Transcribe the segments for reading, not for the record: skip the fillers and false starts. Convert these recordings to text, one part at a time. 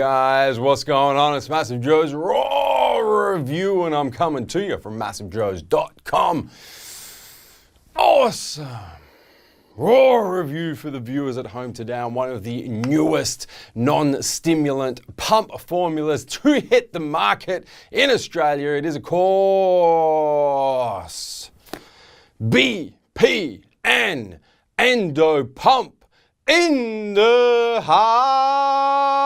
guys, what's going on? It's MassiveJoes Raw Review, and I'm coming to you from MassiveJoes.com. Awesome Raw Review for the viewers at home today on one of the newest non-stimulant pump formulas to hit the market in Australia. It is, of course, BPN EndoPump in the house.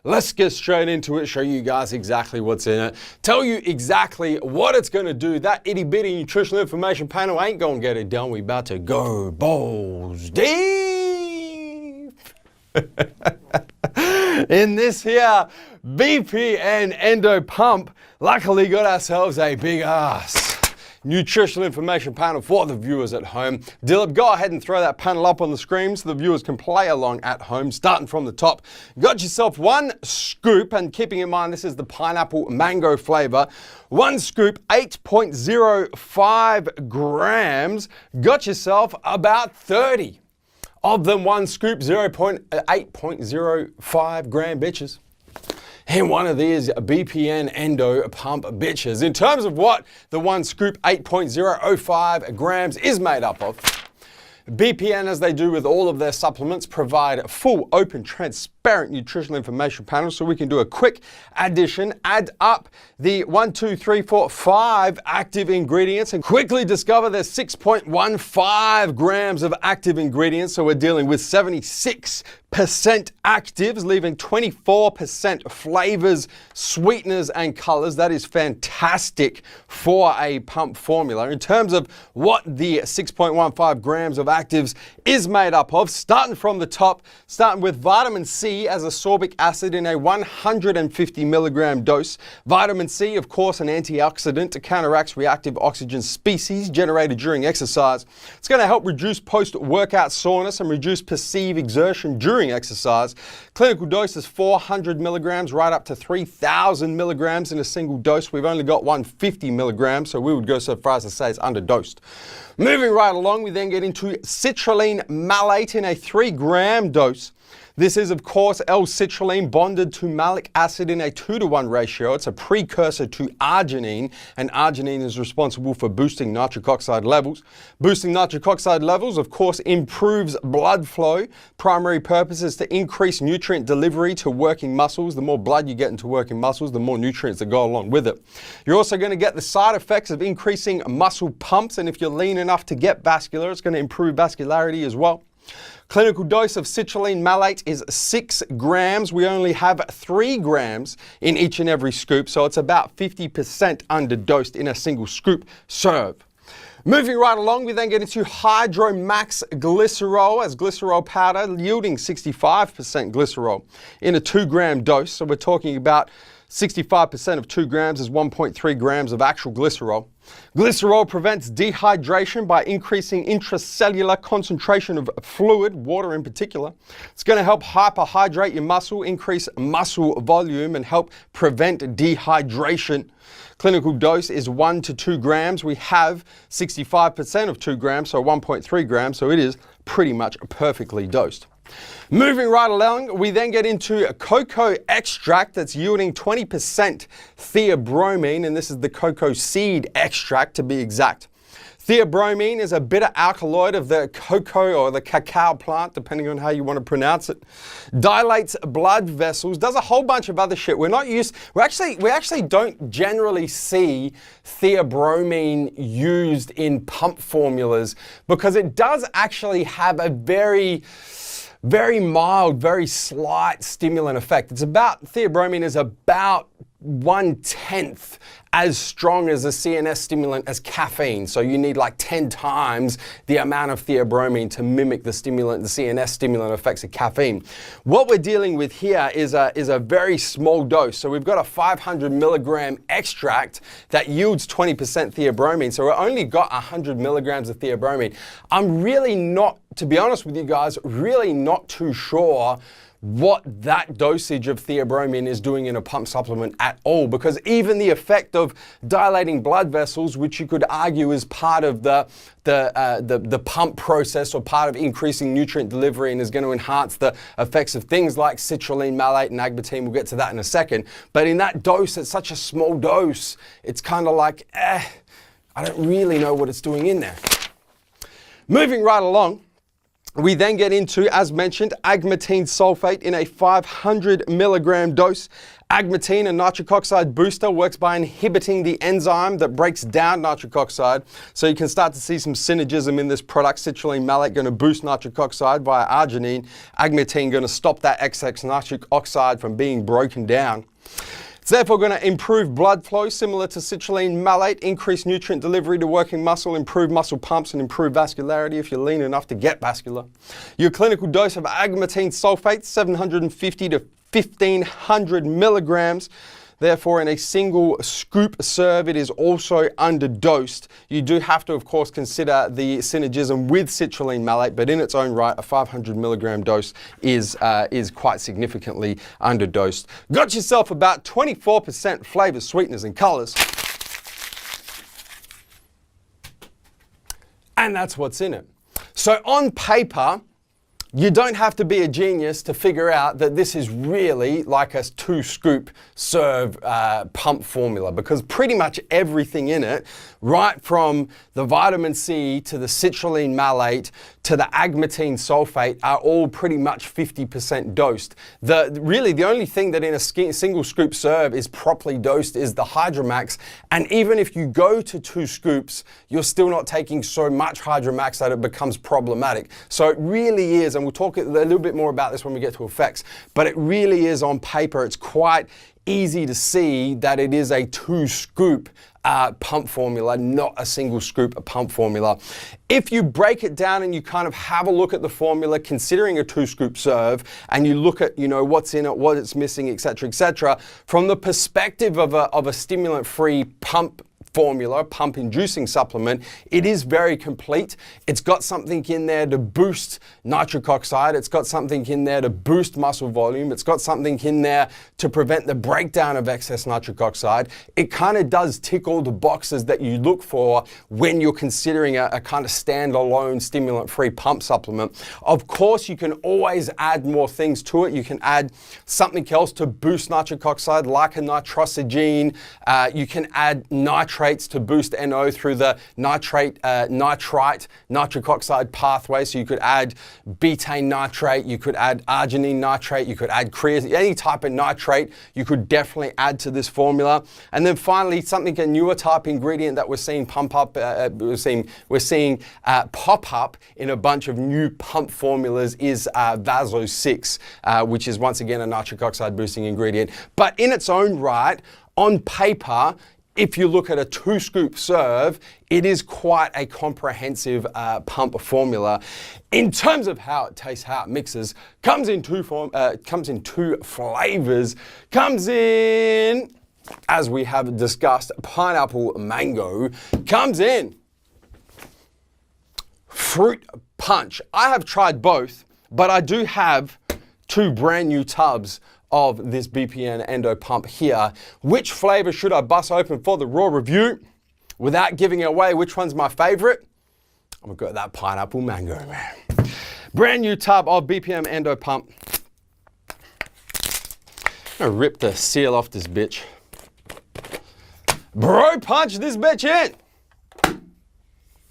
Let's get straight into it, show you guys exactly what's in it, tell you exactly what it's going to do. That itty bitty nutritional information panel ain't going to get it done. We about to go balls deep in this here BPN EndoPump. Luckily got ourselves a big ass nutritional information panel for the viewers at home. Dilip, go ahead and throw that panel up on the screen so the viewers can play along at home. Starting from the top, got yourself one scoop, and keeping in mind this is the pineapple mango flavor. One scoop, 8.05 grams. Got yourself about 30 of them. One scoop, 8.05 gram bitches in one of these BPN Endo pump bitches. In terms of what the one scoop 8.05 grams is made up of, BPN, as they do with all of their supplements, provide full, open, transparent nutritional information panels, so we can do a quick addition, add up the 1, 2, 3, 4, 5 active ingredients and quickly discover there's 6.15 grams of active ingredients. So we're dealing with 76% actives, leaving 24% flavors, sweeteners, and colors. That is fantastic for a pump formula. In terms of what the 6.15 grams of actives is made up of, starting from the top, starting with vitamin C as ascorbic acid in a 150 milligram dose. Vitamin C, of course, an antioxidant that counteracts reactive oxygen species generated during exercise. It's going to help reduce post-workout soreness and reduce perceived exertion during exercise. Clinical dose is 400 milligrams right up to 3,000 milligrams in a single dose. We've only got 150 milligrams, so we would go so far as to say it's underdosed. Moving right along, we then get into citrulline malate in a 3-gram dose. This is, of course, L-citrulline bonded to malic acid in a 2-to-1 ratio. It's a precursor to arginine, and arginine is responsible for boosting nitric oxide levels. Boosting nitric oxide levels, of course, improves blood flow. Primary purpose is to increase nutrient delivery to working muscles. The more blood you get into working muscles, the more nutrients that go along with it. You're also going to get the side effects of increasing muscle pumps, and if you're lean enough to get vascular, it's going to improve vascularity as well. Clinical dose of citrulline malate is 6 grams. We only have 3 grams in each and every scoop, so it's about 50% underdosed in a single scoop serve. Moving right along, we then get into Hydromax glycerol as glycerol powder, yielding 65% glycerol in a 2-gram dose. So we're talking about 65% of 2 grams is 1.3 grams of actual glycerol. Glycerol prevents dehydration by increasing intracellular concentration of fluid, water in particular. It's going to help hyperhydrate your muscle, increase muscle volume, and help prevent dehydration. Clinical dose is 1 to 2 grams. We have 65% of 2 grams, so 1.3 grams, so it is pretty much perfectly dosed. Moving right along, we then get into a cocoa extract that's yielding 20% theobromine, and this is the cocoa seed extract to be exact. Theobromine is a bitter alkaloid of the cocoa or the cacao plant, depending on how you want to pronounce it. Dilates blood vessels, does a whole bunch of other shit. We actually don't generally see theobromine used in pump formulas because it does actually have a very mild, very slight stimulant effect. Theobromine is about 1/10 as strong as a CNS stimulant as caffeine. So you need like 10 times the amount of theobromine to mimic the CNS stimulant effects of caffeine. What we're dealing with here is a very small dose. So we've got a 500 milligram extract that yields 20% theobromine. So we've only got 100 milligrams of theobromine. I'm really not, to be honest with you guys, really not too sure what that dosage of theobromine is doing in a pump supplement at all, because even the effect of dilating blood vessels, which you could argue is part of the pump process or part of increasing nutrient delivery and is going to enhance the effects of things like citrulline, malate, and agmatine. We'll get to that in a second. But in that dose, it's such a small dose, it's kind of like, I don't really know what it's doing in there. Moving right along, we then get into, as mentioned, agmatine sulfate in a 500 milligram dose. Agmatine, a nitric oxide booster, works by inhibiting the enzyme that breaks down nitric oxide. So you can start to see some synergism in this product. Citrulline malate going to boost nitric oxide via arginine. Agmatine going to stop that excess nitric oxide from being broken down. It's therefore going to improve blood flow, similar to citrulline malate, increase nutrient delivery to working muscle, improve muscle pumps, and improve vascularity if you're lean enough to get vascular. Your clinical dose of agmatine sulfate, 750 to 1500 milligrams. Therefore, in a single scoop serve, it is also underdosed. You do have to, of course, consider the synergism with citrulline malate, but in its own right, a 500 milligram dose is quite significantly underdosed. Got yourself about 24% flavors, sweeteners, and colors. And that's what's in it. So on paper, you don't have to be a genius to figure out that this is really like a 2-scoop serve pump formula, because pretty much everything in it, right from the vitamin C to the citrulline malate to the agmatine sulfate, are all pretty much 50% dosed. Really, the only thing that in a single scoop serve is properly dosed is the Hydromax. And even if you go to 2 scoops, you're still not taking so much Hydromax that it becomes problematic. So it really is, and we'll talk a little bit more about this when we get to effects, but it really is on paper, it's quite easy to see that it is a 2-scoop pump formula, not a single scoop pump formula. If you break it down and you kind of have a look at the formula, considering a 2-scoop serve, and you look at, what's in it, what it's missing, etc., from the perspective of a stimulant-free pump formula, pump-inducing supplement, it is very complete. It's got something in there to boost nitric oxide. It's got something in there to boost muscle volume. It's got something in there to prevent the breakdown of excess nitric oxide. It kind of does tick all the boxes that you look for when you're considering a kind of standalone stimulant-free pump supplement. Of course, you can always add more things to it. You can add something else to boost nitric oxide, like a nitrosogene. You can add nitrates to boost NO through the nitrite nitric oxide pathway. So you could add betaine nitrate, you could add arginine nitrate, you could add creatine, any type of nitrate you could definitely add to this formula. And then finally, a newer type ingredient that we're seeing pump up, we're seeing pop up in a bunch of new pump formulas is Vaso 6, which is once again a nitric oxide boosting ingredient. But in its own right, on paper, if you look at a 2-scoop serve, it is quite a comprehensive pump formula. In terms of how it tastes, how it mixes, comes in 2 flavors. Comes in, as we have discussed, pineapple mango. Comes in fruit punch. I have tried both, but I do have 2 brand new tubs of this BPN Endo pump here. Which flavor should I bust open for the raw review without giving away which one's my favorite? I'm gonna go with that pineapple mango, man. Brand new tub of BPN Endo pump. I'm gonna rip the seal off this bitch. Bro punch this bitch in.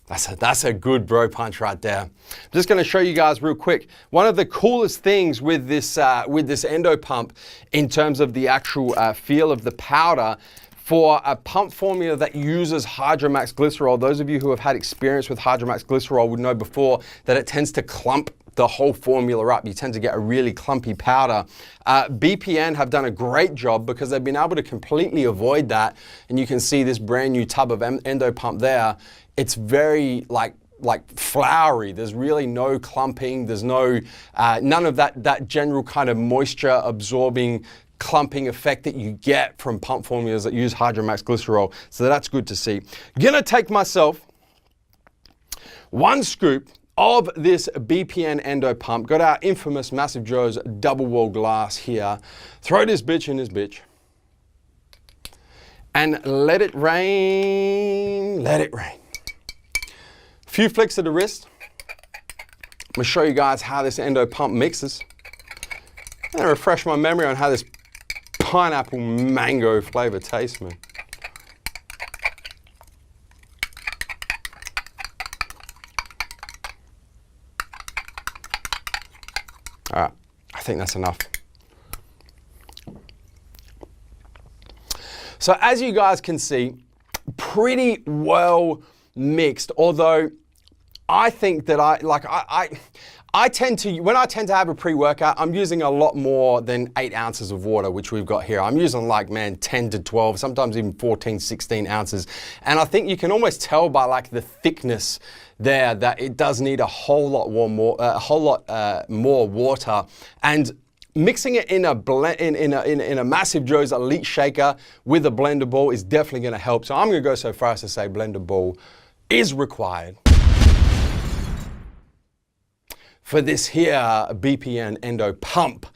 That's a good bro punch right there. I'm just going to show you guys real quick. One of the coolest things with this Endo pump, in terms of the actual feel of the powder, for a pump formula that uses Hydromax glycerol, those of you who have had experience with Hydromax glycerol would know before that it tends to clump the whole formula up. You tend to get a really clumpy powder. BPN have done a great job because they've been able to completely avoid that. And you can see this brand new tub of Endo pump there. It's very like flowery. There's really no clumping. There's none of that general kind of moisture absorbing clumping effect that you get from pump formulas that use Hydromax glycerol. So that's good to see. Gonna take myself 1 scoop of this BPN Endo pump. Got our infamous MassiveJoes double wall glass here. Throw this bitch in this bitch. And let it rain, let it rain. A few flicks of the wrist. I'm gonna show you guys how this Endo pump mixes. And refresh my memory on how this pineapple mango flavor tastes, man. All right, I think that's enough. So as you guys can see, pretty well mixed, although I think that I tend to, when I tend to have a pre-workout, I'm using a lot more than 8 ounces of water, which we've got here. I'm using like, man, 10 to 12, sometimes even 14, 16 ounces. And I think you can almost tell by like the thickness there that it does need a whole lot more water. And mixing it in a MassiveJoes Elite Shaker with a blender ball is definitely gonna help. So I'm gonna go so far as to say blender ball is required for this here BPN Endo pump.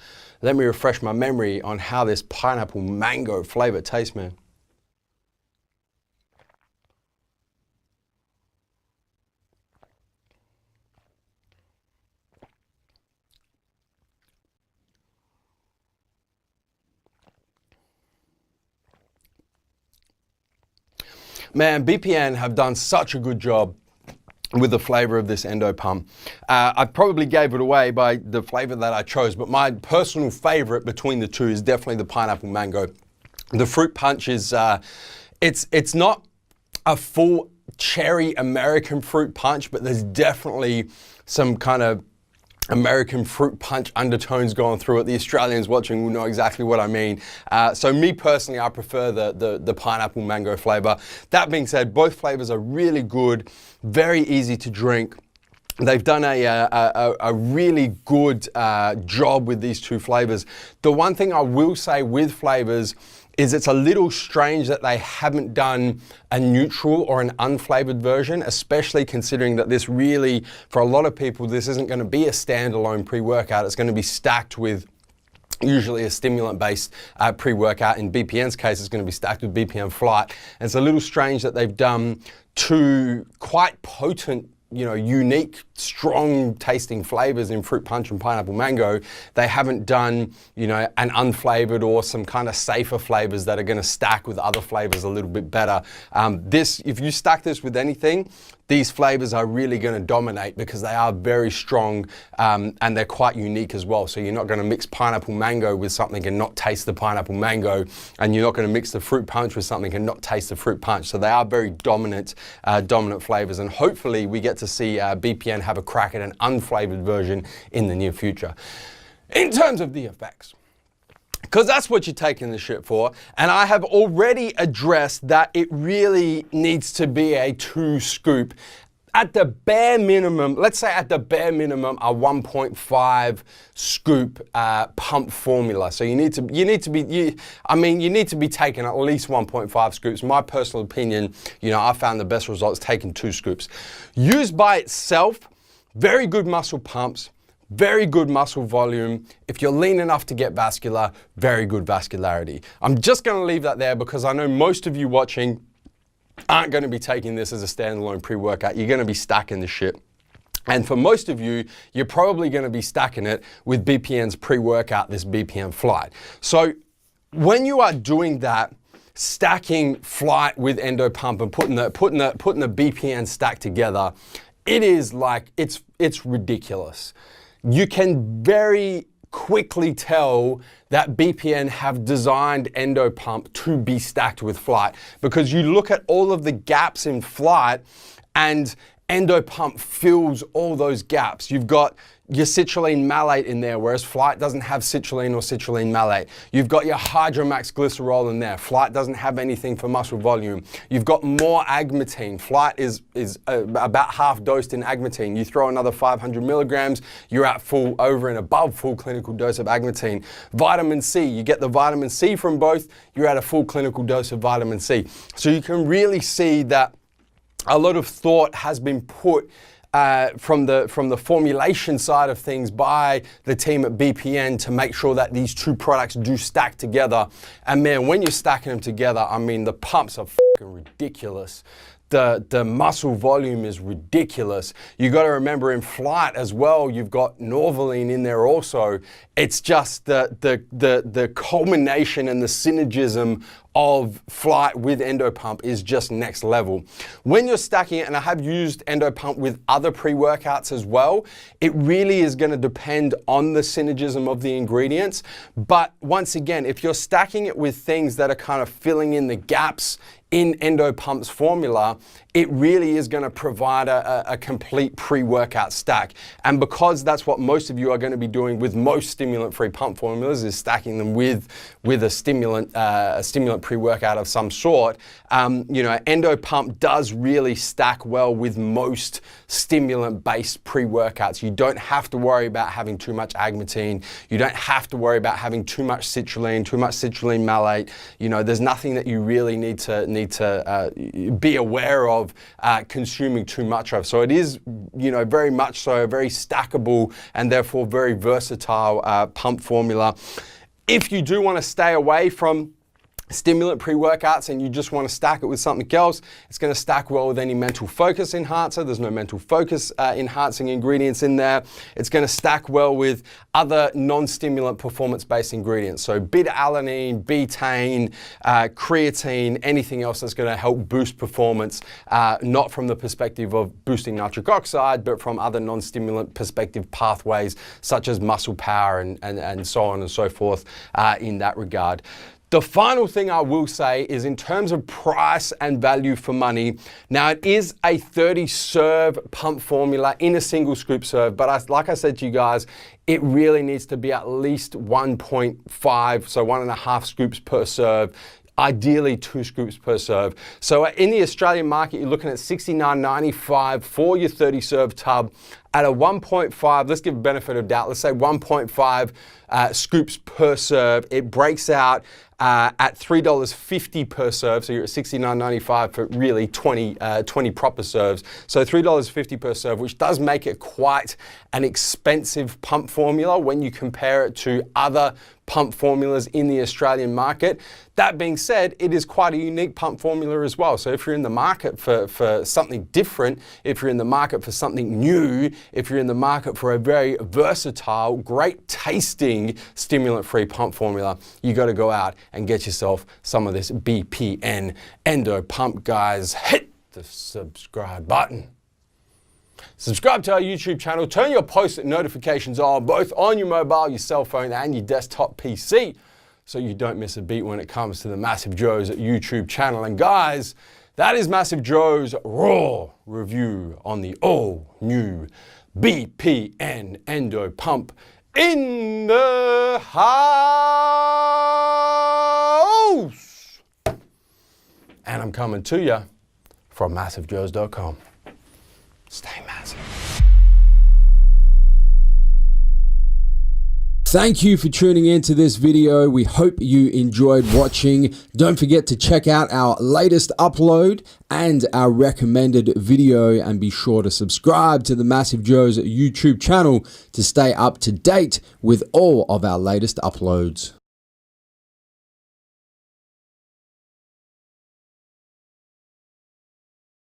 Let me refresh my memory on how this pineapple mango flavor tastes, man. Man, BPN have done such a good job with the flavor of this Endo pump. I probably gave it away by the flavor that I chose, but my personal favorite between the two is definitely the pineapple mango. The fruit punch is, it's not a full cherry American fruit punch, but there's definitely some kind of American fruit punch undertones going through it. The Australians watching will know exactly what I mean. So me personally, I prefer the pineapple mango flavor. That being said, both flavors are really good, very easy to drink. They've done a really good job with these two flavors. The one thing I will say with flavors is it's a little strange that they haven't done a neutral or an unflavored version, especially considering that this really, for a lot of people, this isn't going to be a standalone pre-workout. It's going to be stacked with usually a stimulant-based pre-workout. In BPN's case, it's going to be stacked with BPN Flight. And it's a little strange that they've done two quite potent, you know, unique, strong tasting flavors in fruit punch and pineapple mango. They haven't done, you know, an unflavored or some kind of safer flavors that are going to stack with other flavors a little bit better. If you stack this with anything, these flavors are really going to dominate because they are very strong and they're quite unique as well. So you're not going to mix pineapple mango with something and not taste the pineapple mango, and you're not going to mix the fruit punch with something and not taste the fruit punch. So they are very dominant flavors, and hopefully we get to see BPN have a crack at an unflavored version in the near future. In terms of the effects, because that's what you're taking this shit for, and I have already addressed that it really needs to be a 2 scoop. At the bare minimum, let's say at the bare minimum, a 1.5 scoop pump formula. So you need to be taking at least 1.5 scoops. My personal opinion, you know, I found the best results taking 2 scoops. Used by itself, very good muscle pumps, very good muscle volume. If you're lean enough to get vascular, very good vascularity. I'm just gonna leave that there because I know most of you watching aren't going to be taking this as a standalone pre-workout. You're going to be stacking the shit. And for most of you, you're probably going to be stacking it with BPN's pre-workout, this BPN Flight. So when you are doing that, stacking Flight with EndoPump and putting the BPN stack together, it is like, it's ridiculous. You can very quickly tell that BPN have designed EndoPump to be stacked with Flight, because you look at all of the gaps in Flight and EndoPump fills all those gaps. You've got your citrulline malate in there, whereas Flight doesn't have citrulline or citrulline malate. You've got your Hydromax glycerol in there. Flight doesn't have anything for muscle volume. You've got more agmatine. Flight is about half dosed in agmatine. You throw another 500 milligrams, you're at full, over and above full clinical dose of agmatine. Vitamin C, you get the vitamin C from both, you're at a full clinical dose of vitamin C. So you can really see that a lot of thought has been put from the formulation side of things by the team at BPN to make sure that these two products do stack together. And man, when you're stacking them together, I mean, the pumps are fucking ridiculous. The muscle volume is ridiculous. You got to remember in flight as well, you've got Norvaline in there also. It's just the culmination and the synergism of flight with EndoPump is just next level. When you're stacking it, and I have used EndoPump with other pre-workouts as well, it really is going to depend on the synergism of the ingredients. But once again, if you're stacking it with things that are kind of filling in the gaps in EndoPump's formula, it really is going to provide a complete pre-workout stack. And because that's what most of you are going to be doing with most stimulant-free pump formulas, is stacking them with a stimulant pre-workout of some sort. You know, EndoPump does really stack well with most stimulant-based pre-workouts. You don't have to worry about having too much agmatine. You don't have to worry about having too much citrulline malate. You know, there's nothing that you really need to be aware of consuming too much of. So it is, you know, very much so a very stackable and therefore very versatile pump formula. If you do want to stay away from stimulant pre-workouts and you just want to stack it with something else, it's going to stack well with any mental focus enhancer. There's no mental focus enhancing ingredients in there. It's going to stack well with other non-stimulant performance-based ingredients. So beta-alanine, betaine, creatine, anything else that's going to help boost performance, not from the perspective of boosting nitric oxide, but from other non-stimulant perspective pathways such as muscle power and so on and so forth in that regard. The final thing I will say is in terms of price and value for money. Now it is a 30 serve pump formula in a single scoop serve, but like I said to you guys, it really needs to be at least 1.5, so 1.5 scoops per serve. Ideally 2 scoops per serve. So in the Australian market, you're looking at $69.95 for your 30 serve tub. At a 1.5, let's give a benefit of doubt, let's say 1.5 scoops per serve. It breaks out at $3.50 per serve, so you're at $69.95 for really 20 proper serves. So $3.50 per serve, which does make it quite an expensive pump formula when you compare it to other pump formulas in the Australian market. That being said, it is quite a unique pump formula as well. So if you're in the market for something different, if you're in the market for something new, if you're in the market for a very versatile, great tasting stimulant-free pump formula, you got to go out and get yourself some of this BPN Endo pump, guys. Hit the subscribe button. Subscribe to our YouTube channel, turn your post notifications on, both on your mobile, your cell phone, and your desktop PC, so you don't miss a beat when it comes to the MassiveJoes YouTube channel. And guys, that is MassiveJoes' raw review on the all-new BPN Endo pump in the house. And I'm coming to you from MassiveJoes.com. Stay massive. Thank you for tuning into this video. We hope you enjoyed watching. Don't forget to check out our latest upload and our recommended video, and be sure to subscribe to the MassiveJoes YouTube channel to stay up to date with all of our latest uploads.